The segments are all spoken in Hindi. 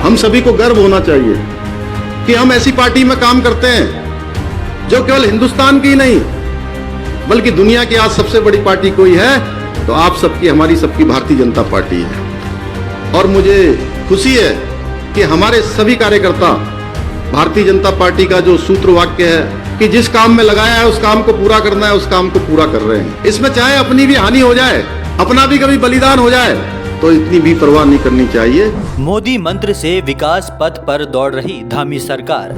हम सभी को गर्व होना चाहिए कि हम ऐसी पार्टी में काम करते हैं जो केवल हिंदुस्तान की नहीं बल्कि दुनिया की आज सबसे बड़ी पार्टी कोई है तो आप सबकी, हमारी सबकी भारतीय जनता पार्टी है। और मुझे खुशी है कि हमारे सभी कार्यकर्ता भारतीय जनता पार्टी का जो सूत्र वाक्य है कि जिस काम में लगाया है उस काम को पूरा करना है, उस काम को पूरा कर रहे हैं। इसमें चाहे अपनी भी हानि हो जाए, अपना भी कभी बलिदान हो जाए तो इतनी भी परवाह नहीं करनी चाहिए। मोदी मंत्र से विकास पथ पर दौड़ रही धामी सरकार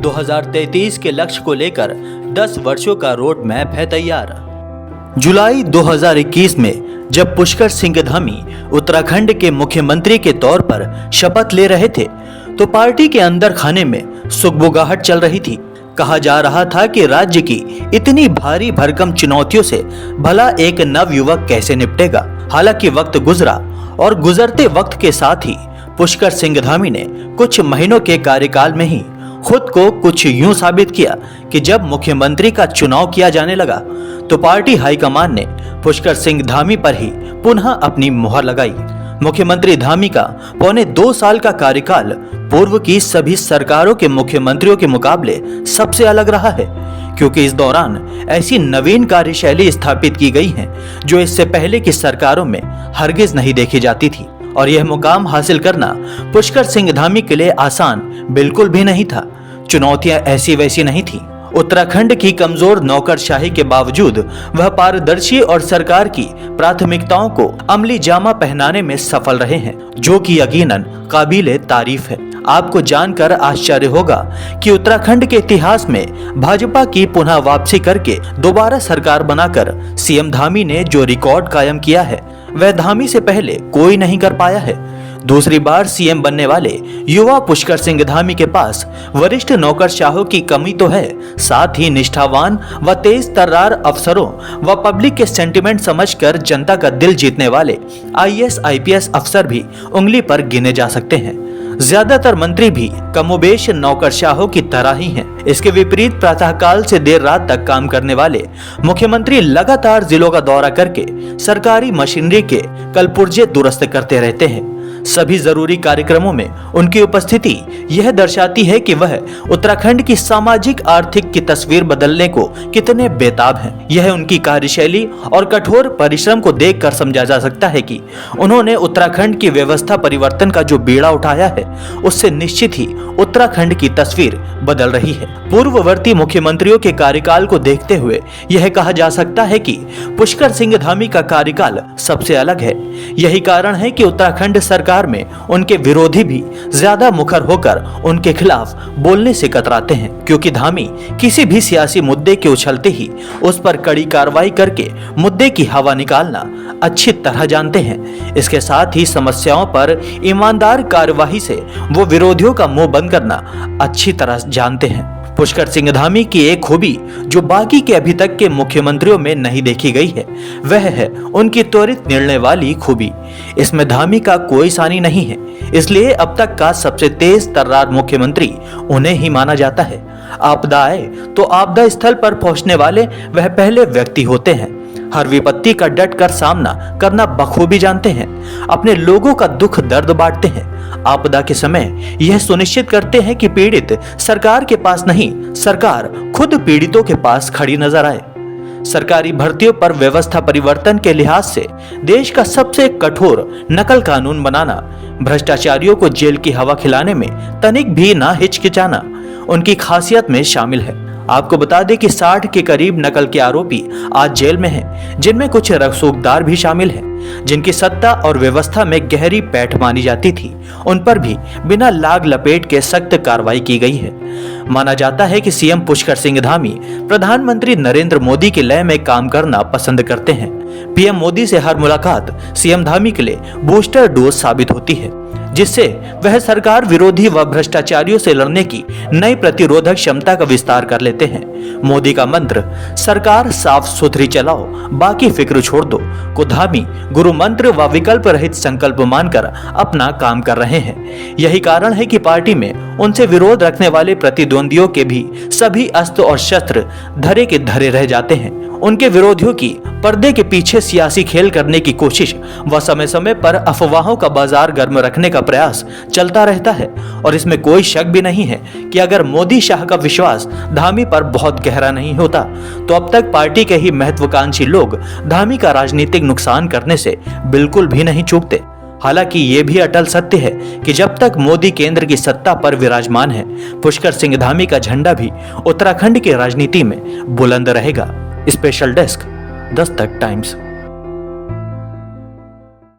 2033 के लक्ष्य को लेकर 10 वर्षों का रोड मैप है तैयार। जुलाई 2021 में जब पुष्कर सिंह धामी उत्तराखंड के मुख्यमंत्री के तौर पर शपथ ले रहे थे तो पार्टी के अंदर खाने में सुगबुगाहट चल रही थी। कहा जा रहा था कि राज्य की इतनी भारी भरकम चुनौतियों से भला एक नवयुवक कैसे निपटेगा। हालांकि वक्त गुजरा और गुजरते वक्त के साथ ही पुष्कर सिंह धामी ने कुछ महीनों के कार्यकाल में ही खुद को कुछ यूं साबित किया कि जब मुख्यमंत्री का चुनाव किया जाने लगा तो पार्टी हाईकमान ने पुष्कर सिंह धामी पर ही पुनः अपनी मुहर लगाई। मुख्यमंत्री धामी का 2.25 साल का कार्यकाल पूर्व की सभी सरकारों के मुख्यमंत्रियों के मुकाबले सबसे अलग रहा है, क्योंकि इस दौरान ऐसी नवीन कार्यशैली स्थापित की गई है जो इससे पहले की सरकारों में हरगिज नहीं देखी जाती थी। और यह मुकाम हासिल करना पुष्कर सिंह धामी के लिए आसान बिल्कुल भी नहीं था। चुनौतियां ऐसी वैसी नहीं थी। उत्तराखंड की कमजोर नौकरशाही के बावजूद वह पारदर्शी और सरकार की प्राथमिकताओं को अमली जामा पहनाने में सफल रहे हैं, जो कि यकीनन काबिले तारीफ है। आपको जानकर आश्चर्य होगा कि उत्तराखंड के इतिहास में भाजपा की पुनः वापसी करके दोबारा सरकार बनाकर सीएम धामी ने जो रिकॉर्ड कायम किया है वह धामी से पहले कोई नहीं कर पाया है। दूसरी बार सीएम बनने वाले युवा पुष्कर सिंह धामी के पास वरिष्ठ नौकरशाहों की कमी तो है, साथ ही निष्ठावान व तेज तर्रार अफसरों व पब्लिक के सेंटिमेंट समझकर जनता का दिल जीतने वाले आईएएस आईपीएस अफसर भी उंगली पर गिने जा सकते हैं। ज्यादातर मंत्री भी कमोबेश नौकरशाहों की तरह ही हैं। इसके विपरीत प्रातःकाल से देर रात तक काम करने वाले मुख्यमंत्री लगातार जिलों का दौरा करके सरकारी मशीनरी के कलपुर्जे दुरुस्त करते रहते हैं। सभी जरूरी कार्यक्रमों में उनकी उपस्थिति यह दर्शाती है कि वह उत्तराखंड की सामाजिक आर्थिक की तस्वीर बदलने को कितने बेताब हैं। यह उनकी कार्यशैली और कठोर परिश्रम को देखकर समझा जा सकता है कि उन्होंने उत्तराखंड की व्यवस्था परिवर्तन का जो बीड़ा उठाया है उससे निश्चित ही उत्तराखंड की तस्वीर बदल रही है। पूर्ववर्ती मुख्यमंत्रियों के कार्यकाल को देखते हुए यह कहा जा सकता है कि पुष्कर सिंह धामी का कार्यकाल सबसे अलग है। यही कारण है कि उत्तराखंड सरकार में उनके विरोधी भी ज्यादा मुखर होकर उनके खिलाफ बोलने से कतराते हैं, क्योंकि धामी किसी भी सियासी मुद्दे के उछलते ही उस पर कड़ी कार्रवाई करके मुद्दे की हवा निकालना अच्छी तरह जानते हैं। इसके साथ ही समस्याओं पर ईमानदार कार्यवाही से वो विरोधियों का मुंह बंद करना अच्छी तरह जानते हैं। पुष्कर सिंह धामी की एक खूबी जो बाकी के अभी तक के मुख्यमंत्रियों में नहीं देखी गई है वह है उनकी त्वरित निर्णय वाली खूबी। इसमें धामी का कोई सानी नहीं है, इसलिए अब तक का सबसे तेज तर्रार मुख्यमंत्री उन्हें ही माना जाता है। आपदा आए तो आपदा स्थल पर पहुंचने वाले वह पहले व्यक्ति होते हैं। हर विपत्ति का डट कर सामना करना बखूबी जानते हैं। अपने लोगों का दुख दर्द बांटते हैं। आपदा के समय यह सुनिश्चित करते हैं कि पीड़ित सरकार के पास नहीं, सरकार खुद पीड़ितों के पास खड़ी नजर आए। सरकारी भर्तियों पर व्यवस्था परिवर्तन के लिहाज से देश का सबसे कठोर नकल कानून बनाना, भ्रष्टाचारियों को जेल की हवा खिलाने में तनिक भी ना हिचकिचाना उनकी खासियत में शामिल है। आपको बता दें कि 60 के करीब नकल के आरोपी आज जेल में हैं, जिनमें कुछ रसूखदार भी शामिल हैं, जिनकी सत्ता और व्यवस्था में गहरी पैठ मानी जाती थी। उन पर भी बिना लाग लपेट के सख्त कार्रवाई की गई है। माना जाता है कि सीएम पुष्कर सिंह धामी प्रधानमंत्री नरेंद्र मोदी के लय में काम करना पसंद करते हैं। पीएम मोदी से हर मुलाकात सीएम धामी के लिए बूस्टर डोज साबित होती है, जिससे वह सरकार विरोधी व भ्रष्टाचारियों से लड़ने की नई प्रतिरोधक क्षमता का विस्तार कर लेते हैं। मोदी का मंत्र सरकार साफ सुथरी चलाओ, बाकी फिक्र छोड़ दो को धामी गुरु मंत्र व विकल्प रहित संकल्प मानकर अपना काम कर रहे हैं। यही कारण है कि पार्टी में उनसे विरोध रखने वाले प्रतिद्वंदियों के भी सभी अस्त्र और शस्त्र धरे के धरे रह जाते हैं। उनके विरोधियों की पर्दे के पीछे सियासी खेल करने की कोशिश व समय समय पर अफवाहों का बाजार गर्म रखने का प्रयास चलता रहता है। और इसमें कोई शक भी नहीं है कि अगर मोदी शाह का विश्वास धामी पर बहुत गहरा नहीं होता तो अब तक पार्टी के ही महत्वाकांक्षी लोग धामी का राजनीतिक नुकसान करने से बिल्कुल भी नहीं चूकते। हालांकि ये भी अटल सत्य है कि जब तक मोदी केंद्र की सत्ता पर विराजमान है, पुष्कर सिंह धामी का झंडा भी उत्तराखंड की राजनीति में बुलंद रहेगा। Special desk, Dastak times.